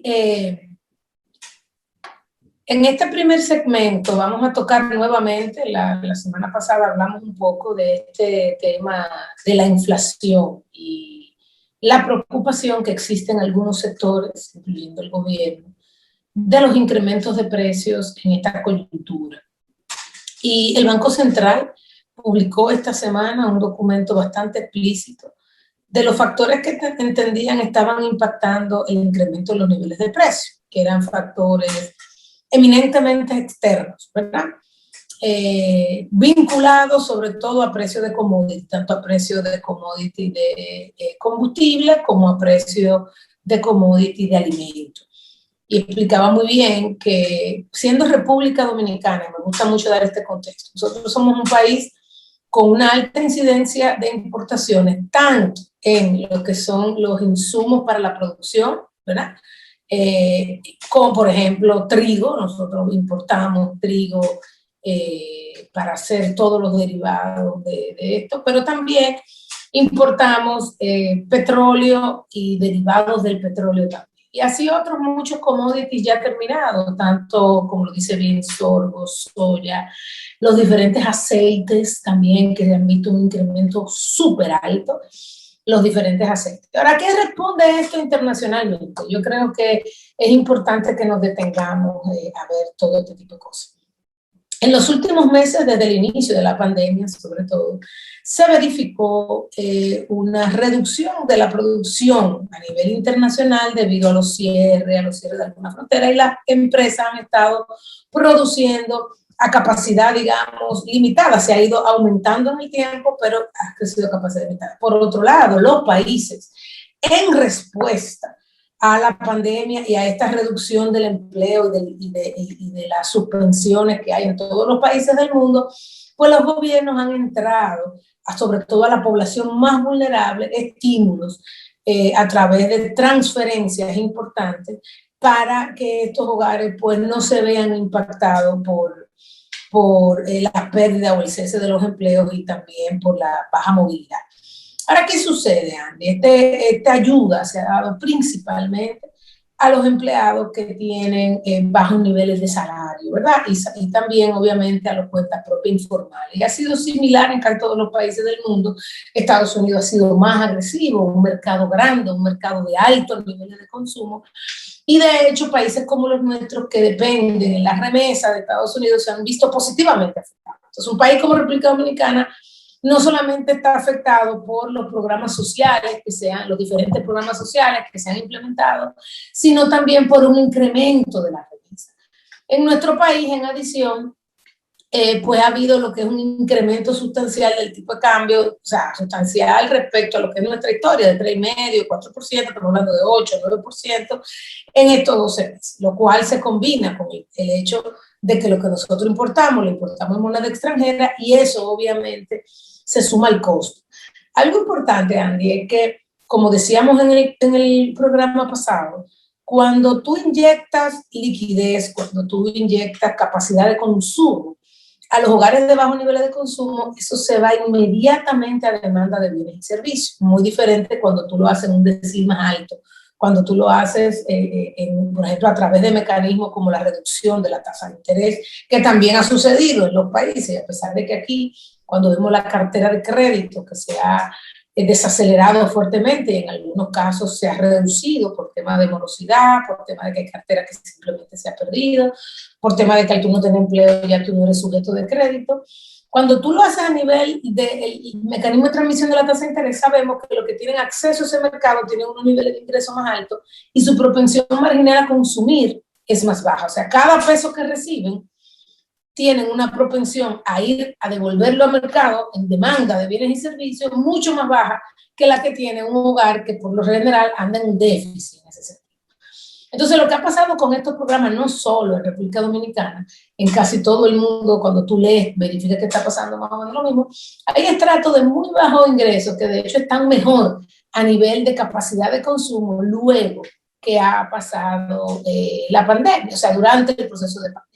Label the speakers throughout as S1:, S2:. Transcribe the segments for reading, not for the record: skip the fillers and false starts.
S1: En este primer segmento vamos a tocar nuevamente, la semana pasada hablamos un poco de este tema de la inflación y la preocupación que existe en algunos sectores, incluyendo el gobierno, de los incrementos de precios en esta coyuntura. Y el Banco Central publicó esta semana un documento bastante explícito de los factores que entendían estaban impactando el incremento de los niveles de precios, que eran factores eminentemente externos, ¿verdad? Vinculados sobre todo a precio de commodity, tanto a precio de commodity de combustible como a precio de commodity de alimentos. Y explicaba muy bien que siendo República Dominicana, me gusta mucho dar este contexto, nosotros somos un país con una alta incidencia de importaciones, tanto en lo que son los insumos para la producción, ¿verdad? Como por ejemplo trigo, nosotros importamos trigo para hacer todos los derivados de esto, pero también importamos petróleo y derivados del petróleo también. Y así otros muchos commodities ya terminados, tanto como lo dice bien, sorgo, soya, los diferentes aceites también que han visto un incremento súper alto, los diferentes aceites. Ahora, ¿qué responde esto internacionalmente? Yo creo que es importante que nos detengamos a ver todo este tipo de cosas. En los últimos meses, desde el inicio de la pandemia, sobre todo, se verificó una reducción de la producción a nivel internacional debido a los cierres de algunas fronteras, y las empresas han estado produciendo a capacidad, digamos, limitada. Se ha ido aumentando en el tiempo, pero ha crecido a capacidad limitada. Por otro lado, los países, en respuesta a la pandemia y a esta reducción del empleo y de las suspensiones que hay en todos los países del mundo, pues los gobiernos han entrado, sobre todo a la población más vulnerable, estímulos a través de transferencias importantes para que estos hogares pues no se vean impactados por la pérdida o el cese de los empleos y también por la baja movilidad. Ahora, ¿qué sucede, Andy? Esta ayuda se ha dado principalmente a los empleados que tienen bajos niveles de salario, ¿verdad? Y también, obviamente, a los cuentas propias informales. Y ha sido similar en casi todos los países del mundo. Estados Unidos ha sido más agresivo, un mercado grande, un mercado de altos niveles de consumo. Y de hecho, países como los nuestros que dependen de la remesa de Estados Unidos se han visto positivamente afectados. Entonces, un país como República Dominicana no solamente está afectado por los programas sociales, los diferentes programas sociales que se han implementado, sino también por un incremento de la remesa. En nuestro país, en adición, pues ha habido lo que es un incremento sustancial del tipo de cambio, o sea, sustancial respecto a lo que es nuestra historia, de 3,5%, 4%, estamos hablando de 8, 9% en estos 12 meses, lo cual se combina con el hecho de que lo que nosotros importamos, lo importamos en moneda extranjera, y eso obviamente se suma al costo. Algo importante, Andy, es que, como decíamos en el programa pasado, cuando tú inyectas liquidez, cuando tú inyectas capacidad de consumo a los hogares de bajo nivel de consumo, eso se va inmediatamente a demanda de bienes y servicios. Muy diferente cuando tú lo haces en un decil más alto, cuando tú lo haces, por ejemplo, a través de mecanismos como la reducción de la tasa de interés, que también ha sucedido en los países, a pesar de que aquí, cuando vemos la cartera de crédito que se ha desacelerado fuertemente y en algunos casos se ha reducido por tema de morosidad, por tema de que hay cartera que simplemente se ha perdido, por tema de que al tú no tener empleo ya tú no eres sujeto de crédito. Cuando tú lo haces a nivel del mecanismo de transmisión de la tasa de interés, sabemos que los que tienen acceso a ese mercado tienen unos niveles de ingreso más altos y su propensión marginal a consumir es más baja. O sea, cada peso que reciben tienen una propensión a ir a devolverlo al mercado en demanda de bienes y servicios mucho más baja que la que tiene un hogar que por lo general anda en un déficit en ese sentido. Entonces, lo que ha pasado con estos programas, no solo en República Dominicana, en casi todo el mundo, cuando tú lees, verificas que está pasando más o menos lo mismo, hay estratos de muy bajo ingreso que de hecho están mejor a nivel de capacidad de consumo luego que ha pasado la pandemia, o sea, durante el proceso de pandemia.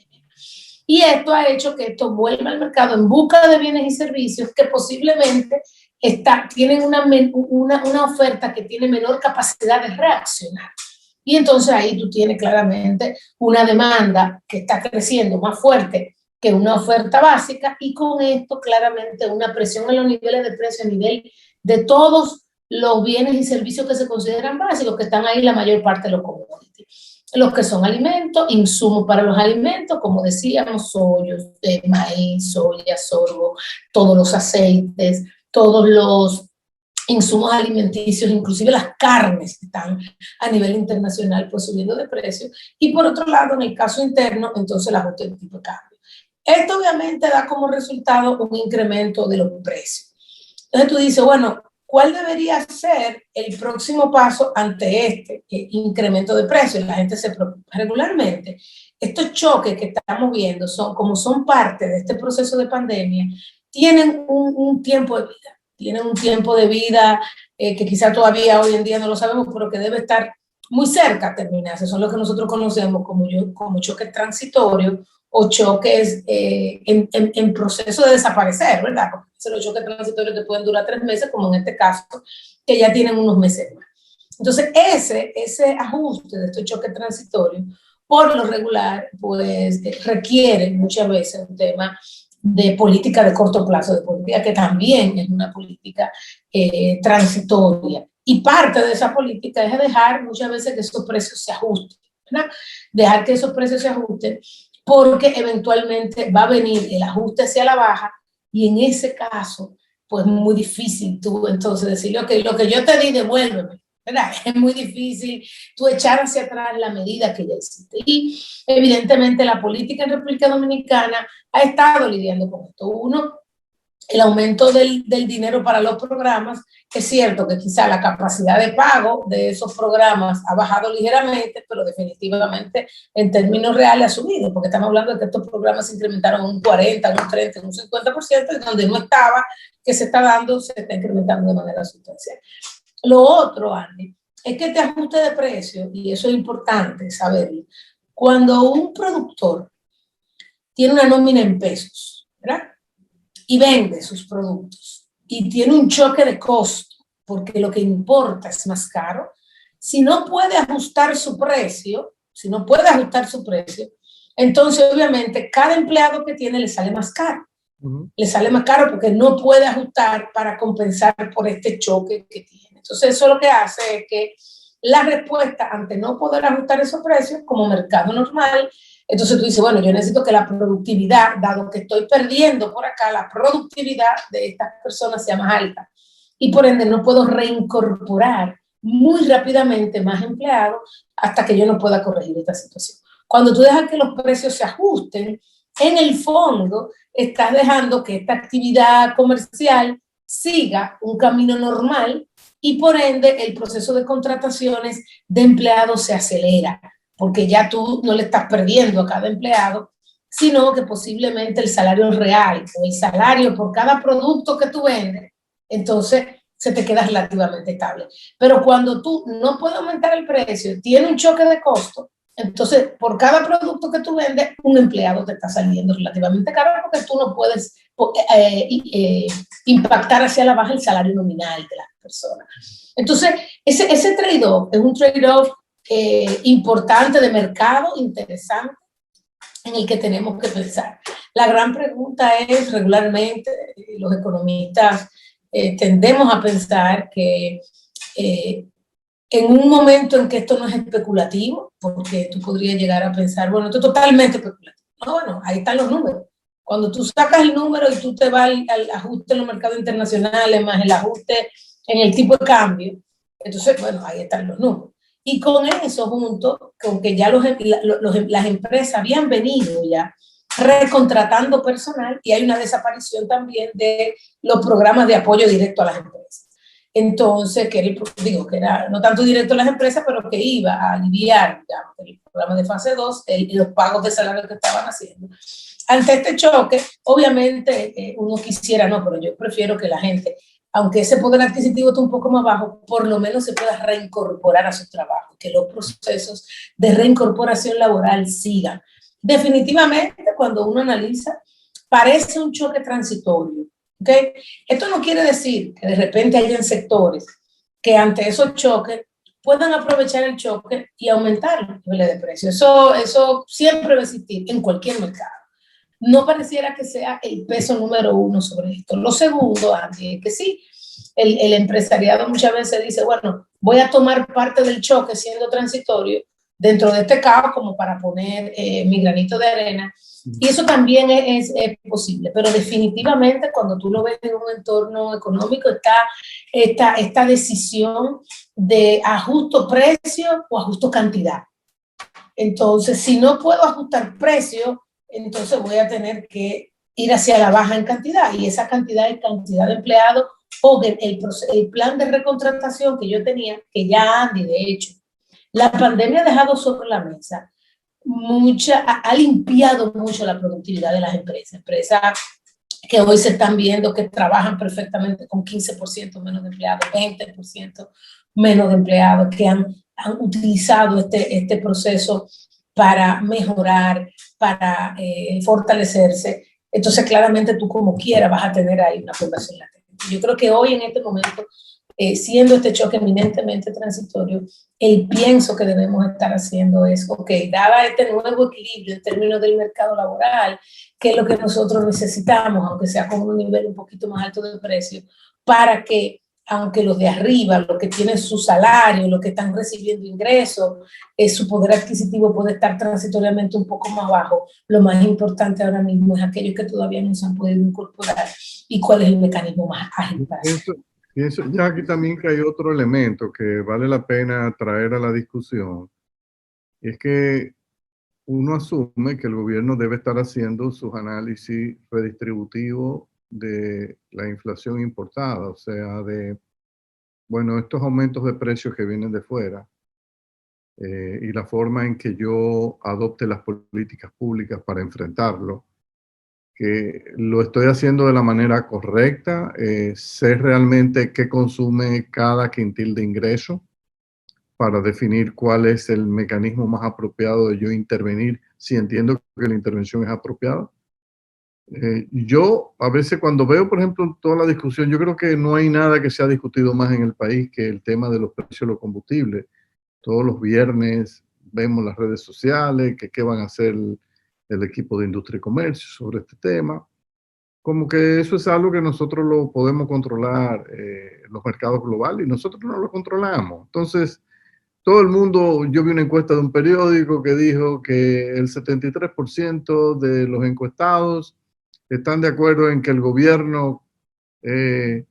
S1: Y esto ha hecho que esto vuelva al mercado en busca de bienes y servicios que posiblemente tienen una oferta que tiene menor capacidad de reaccionar. Y entonces ahí tú tienes claramente una demanda que está creciendo más fuerte que una oferta básica, y con esto claramente una presión en los niveles de precio a nivel de todos los bienes y servicios que se consideran básicos, que están ahí la mayor parte de los commodities. Los que son alimentos, insumos para los alimentos, como decíamos, maíz, soya, sorgo, todos los aceites, todos los insumos alimenticios, inclusive las carnes que están a nivel internacional pues subiendo de precio. Y por otro lado, en el caso interno, entonces el ajuste del tipo de cambio. Esto obviamente da como resultado un incremento de los precios. Entonces tú dices, bueno, ¿cuál debería ser el próximo paso ante este incremento de precios? La gente se preocupa. Regularmente, estos choques que estamos viendo, como son parte de este proceso de pandemia, tienen un tiempo de vida. Tienen un tiempo de vida que quizá todavía hoy en día no lo sabemos, pero que debe estar muy cerca de terminarse. Son lo que nosotros conocemos como choques transitorios o choques en proceso de desaparecer, ¿verdad? Porque los choques transitorios que pueden durar 3 meses, como en este caso, que ya tienen unos meses más. Entonces, ese ajuste de estos choques transitorios, por lo regular, pues requiere muchas veces un tema de política de corto plazo, de política que también es una política transitoria. Y parte de esa política es dejar muchas veces que esos precios se ajusten, ¿verdad? Dejar que esos precios se ajusten, porque eventualmente va a venir el ajuste hacia la baja, y en ese caso, pues muy difícil tú entonces decirle, ok, lo que yo te di, devuélveme, ¿verdad? Es muy difícil tú echar hacia atrás la medida que ya existe. Y evidentemente la política en República Dominicana ha estado lidiando con esto. Uno, el aumento del dinero para los programas. Es cierto que quizá la capacidad de pago de esos programas ha bajado ligeramente, pero definitivamente en términos reales ha subido, porque estamos hablando de que estos programas se incrementaron un 40, un 30, un 50%, y donde no estaba, que se está dando, se está incrementando de manera sustancial. Lo otro, Andy, es que este ajuste de precio, y eso es importante saberlo, cuando un productor tiene una nómina en pesos, ¿verdad? Y vende sus productos y tiene un choque de costo porque lo que importa es más caro, si no puede ajustar su precio, entonces obviamente cada empleado que tiene le sale más caro. Le sale más caro porque no puede ajustar para compensar por este choque que tiene. Entonces eso lo que hace es que la respuesta ante no poder ajustar esos precios como mercado normal, entonces tú dices, bueno, yo necesito que la productividad, dado que estoy perdiendo por acá, la productividad de estas personas sea más alta. Y por ende no puedo reincorporar muy rápidamente más empleados hasta que yo no pueda corregir esta situación. Cuando tú dejas que los precios se ajusten, en el fondo estás dejando que esta actividad comercial siga un camino normal, y por ende el proceso de contrataciones de empleados se acelera, porque ya tú no le estás perdiendo a cada empleado, sino que posiblemente el salario real o el salario por cada producto que tú vendes, entonces se te queda relativamente estable. Pero cuando tú no puedes aumentar el precio, tiene un choque de costo, entonces por cada producto que tú vendes, un empleado te está saliendo relativamente caro, porque tú no puedes impactar hacia la baja el salario nominal de las personas. Entonces, ese trade-off es un trade-off importante de mercado, interesante, en el que tenemos que pensar. La gran pregunta es, regularmente, los economistas tendemos a pensar que en un momento en que esto no es especulativo, porque tú podrías llegar a pensar, bueno, esto es totalmente especulativo. No, bueno, ahí están los números. Cuando tú sacas el número y tú te vas al ajuste en los mercados internacionales, más el ajuste en el tipo de cambio, entonces, bueno, ahí están los números. Y con eso, junto con que ya las empresas habían venido ya recontratando personal, y hay una desaparición también de los programas de apoyo directo a las empresas. Entonces, que era no tanto directo a las empresas, pero que iba a aliviar, digamos, el programa de fase 2, los pagos de salario que estaban haciendo. Ante este choque, obviamente uno quisiera, no, pero yo prefiero que la gente, aunque ese poder adquisitivo está un poco más bajo, por lo menos se pueda reincorporar a su trabajo, que los procesos de reincorporación laboral sigan. Definitivamente, cuando uno analiza, parece un choque transitorio. ¿Okay? Esto no quiere decir que de repente hayan sectores que ante esos choques puedan aprovechar el choque y aumentar los niveles de precio. Eso siempre va a existir en cualquier mercado. No pareciera que sea el peso número uno sobre esto. Lo segundo, Andy, es que sí, el empresariado muchas veces dice, bueno, voy a tomar parte del choque siendo transitorio dentro de este caos como para poner mi granito de arena. Y eso también es posible, pero definitivamente cuando tú lo ves en un entorno económico está esta decisión de ajusto precio o ajusto cantidad. Entonces, si no puedo ajustar precio, entonces voy a tener que ir hacia la baja en cantidad, y esa cantidad es cantidad de empleados o el plan de recontratación que yo tenía, que ya Andy, de hecho, la pandemia ha dejado sobre la mesa ha limpiado mucho la productividad de las empresas que hoy se están viendo que trabajan perfectamente con 15% menos de empleados, 20% menos de empleados, que han utilizado este proceso para mejorar, para fortalecerse. Entonces, claramente tú como quieras vas a tener ahí una población latente. Yo creo que hoy en este momento, siendo este choque eminentemente transitorio, el pienso que debemos estar haciendo es, ok, dada este nuevo equilibrio en términos del mercado laboral, que es lo que nosotros necesitamos, aunque sea con un nivel un poquito más alto de precio, para que, aunque los de arriba, los que tienen su salario, los que están recibiendo ingresos, su poder adquisitivo puede estar transitoriamente un poco más bajo, lo más importante ahora mismo es aquellos que todavía no se han podido incorporar y cuál es el mecanismo más ágil para eso.
S2: Pienso ya aquí también que hay otro elemento que vale la pena traer a la discusión, y es que uno asume que el gobierno debe estar haciendo sus análisis redistributivos de la inflación importada, o sea, de, bueno, estos aumentos de precios que vienen de fuera, y la forma en que yo adopte las políticas públicas para enfrentarlo, que lo estoy haciendo de la manera correcta, sé realmente qué consume cada quintil de ingreso para definir cuál es el mecanismo más apropiado de yo intervenir si entiendo que la intervención es apropiada. Yo a veces cuando veo, por ejemplo, toda la discusión, yo creo que no hay nada que se ha discutido más en el país que el tema de los precios de los combustibles. Todos los viernes vemos las redes sociales, que qué van a hacer el equipo de industria y comercio sobre este tema. Como que eso es algo que nosotros lo podemos controlar en los mercados globales y nosotros no lo controlamos. Entonces, todo el mundo, yo vi una encuesta de un periódico que dijo que el 73% de los encuestados están de acuerdo en que el gobierno eh,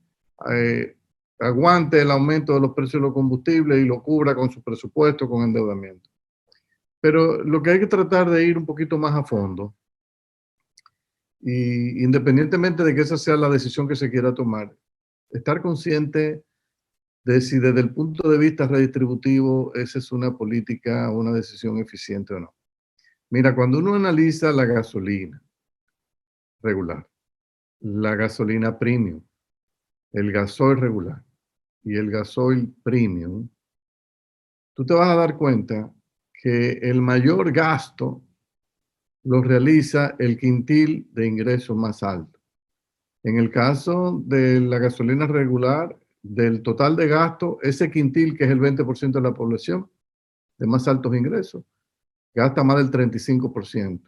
S2: eh, aguante el aumento de los precios de los combustibles y lo cubra con su presupuesto, con endeudamiento. Pero lo que hay que tratar de ir un poquito más a fondo, y independientemente de que esa sea la decisión que se quiera tomar, estar consciente de si desde el punto de vista redistributivo esa es una política o una decisión eficiente o no. Mira, cuando uno analiza la gasolina regular, la gasolina premium, el gasoil regular y el gasoil premium, tú te vas a dar cuenta que el mayor gasto lo realiza el quintil de ingresos más alto. En el caso de la gasolina regular, del total de gasto, ese quintil, que es el 20% de la población de más altos ingresos, gasta más del 35%.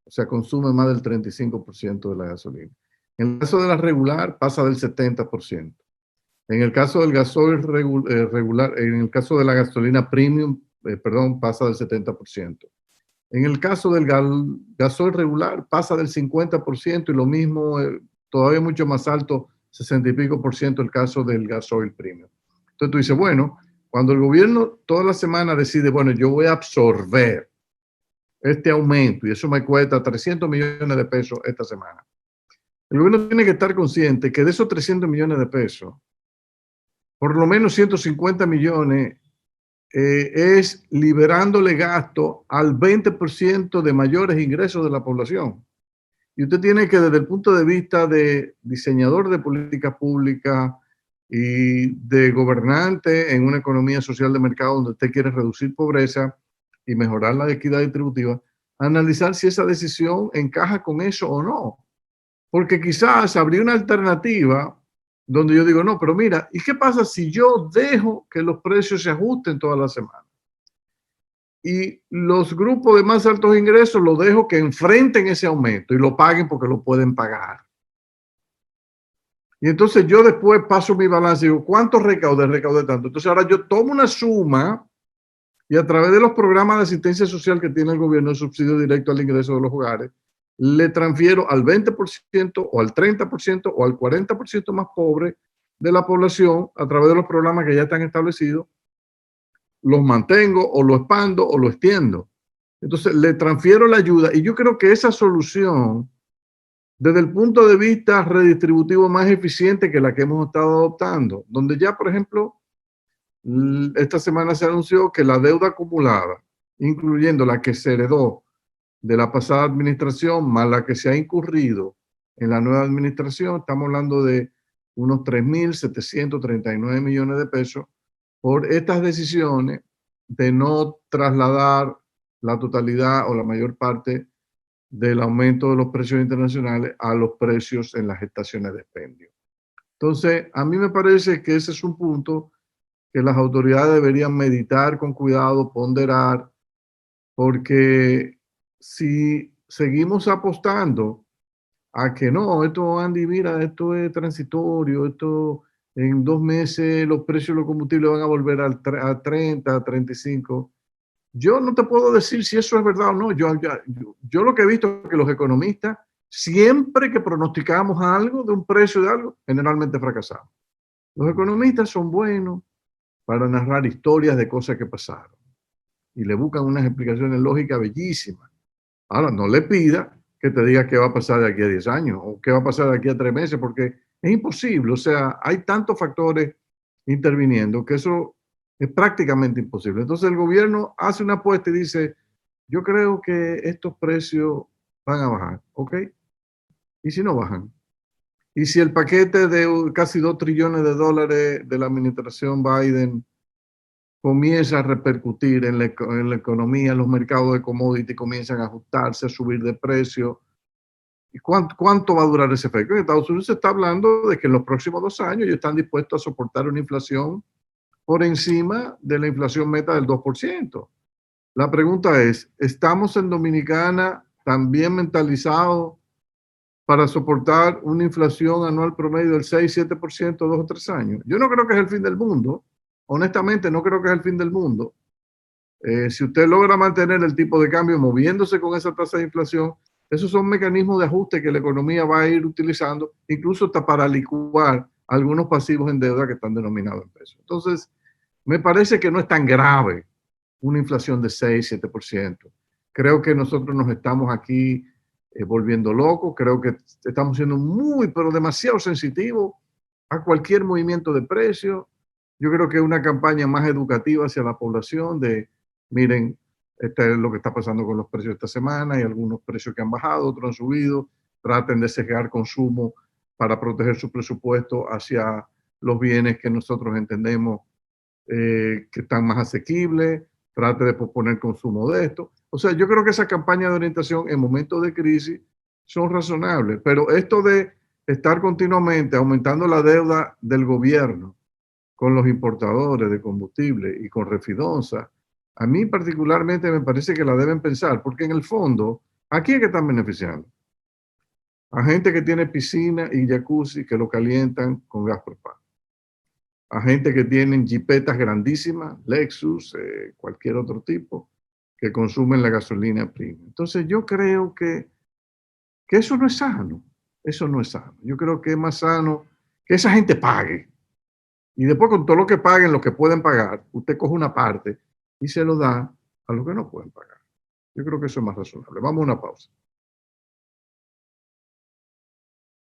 S2: O sea, consume más del 35% de la gasolina. En el caso de la regular, pasa del 70%. En el caso del gasoil regular, en el caso de la gasolina premium, pasa del 70%. En el caso del gasoil regular, pasa del 50%, y lo mismo, todavía mucho más alto, 60 y pico por ciento el caso del gasoil premium. Entonces tú dices, bueno, cuando el gobierno toda la semana decide, bueno, yo voy a absorber este aumento y eso me cuesta 300 millones de pesos esta semana, el gobierno tiene que estar consciente que de esos 300 millones de pesos, por lo menos 150 millones es liberándole gasto al 20% de mayores ingresos de la población. Y usted tiene que, desde el punto de vista de diseñador de políticas públicas y de gobernante en una economía social de mercado donde usted quiere reducir pobreza y mejorar la equidad distributiva, analizar si esa decisión encaja con eso o no. Porque quizás habría una alternativa donde yo digo, no, pero mira, ¿y qué pasa si yo dejo que los precios se ajusten toda la semana? Y los grupos de más altos ingresos los dejo que enfrenten ese aumento y lo paguen porque lo pueden pagar. Y entonces yo después paso mi balance y digo, ¿cuánto recaudé? Recaudé tanto. Entonces ahora yo tomo una suma y a través de los programas de asistencia social que tiene el gobierno, el subsidio directo al ingreso de los hogares, le transfiero al 20% o al 30% o al 40% más pobre de la población a través de los programas que ya están establecidos, los mantengo o lo expando o lo extiendo. Entonces le transfiero la ayuda y yo creo que esa solución, desde el punto de vista redistributivo, más eficiente que la que hemos estado adoptando, donde ya, por ejemplo, esta semana se anunció que la deuda acumulada, incluyendo la que se heredó de la pasada administración, más la que se ha incurrido en la nueva administración, estamos hablando de unos 3.739 millones de pesos por estas decisiones de no trasladar la totalidad o la mayor parte del aumento de los precios internacionales a los precios en las estaciones de expendio. Entonces, a mí me parece que ese es un punto que las autoridades deberían meditar con cuidado, ponderar, porque si seguimos apostando a que no, esto, Andy, mira, esto es transitorio, esto en 2 meses los precios de los combustibles van a volver a 30, a 35. Yo no te puedo decir si eso es verdad o no. Yo lo que he visto es que los economistas, siempre que pronosticamos algo de un precio de algo, generalmente fracasamos. Los economistas son buenos para narrar historias de cosas que pasaron y le buscan unas explicaciones lógicas bellísimas. Ahora, no le pida que te diga qué va a pasar de aquí a 10 años o qué va a pasar de aquí a 3 meses, porque es imposible. O sea, hay tantos factores interviniendo que eso es prácticamente imposible. Entonces el gobierno hace una apuesta y dice, yo creo que estos precios van a bajar, ¿ok? ¿Y si no bajan? ¿Y si el paquete de casi 2 trillones de dólares de la administración Biden comienza a repercutir en la economía, en los mercados de commodity, comienzan a ajustarse, a subir de precio? ¿Y cuánto va a durar ese efecto? En Estados Unidos se está hablando de que en los próximos 2 años ellos están dispuestos a soportar una inflación por encima de la inflación meta del 2%. La pregunta es, ¿estamos en Dominicana también mentalizados para soportar una inflación anual promedio del 6-7% 2 o 3 años? Yo no creo que es el fin del mundo. Honestamente, no creo que es el fin del mundo. Si usted logra mantener el tipo de cambio moviéndose con esa tasa de inflación, esos son mecanismos de ajuste que la economía va a ir utilizando, incluso hasta para licuar algunos pasivos en deuda que están denominados en pesos. Entonces, me parece que no es tan grave una inflación de 6-7%. Creo que nosotros nos estamos aquí volviendo locos. Creo que estamos siendo muy, pero demasiado sensitivos a cualquier movimiento de precio. Yo creo que una campaña más educativa hacia la población de, miren, este es lo que está pasando con los precios esta semana, hay algunos precios que han bajado, otros han subido, traten de sesgar consumo para proteger su presupuesto hacia los bienes que nosotros entendemos que están más asequibles, trate de posponer consumo de esto. O sea, yo creo que esa campaña de orientación en momentos de crisis son razonables, pero esto de estar continuamente aumentando la deuda del gobierno con los importadores de combustible y con Refidonza, a mí particularmente me parece que la deben pensar, porque en el fondo, ¿a quién es que están beneficiando? A gente que tiene piscina y jacuzzi que lo calientan con gas propano. A gente que tienen jipetas grandísimas, Lexus, cualquier otro tipo, que consumen la gasolina prima. Entonces yo creo que eso no es sano, eso no es sano. Yo creo que es más sano que esa gente pague. Y después con todo lo que paguen, lo que pueden pagar, usted coge una parte y se lo da a los que no pueden pagar. Yo creo que eso es más razonable. Vamos a una pausa.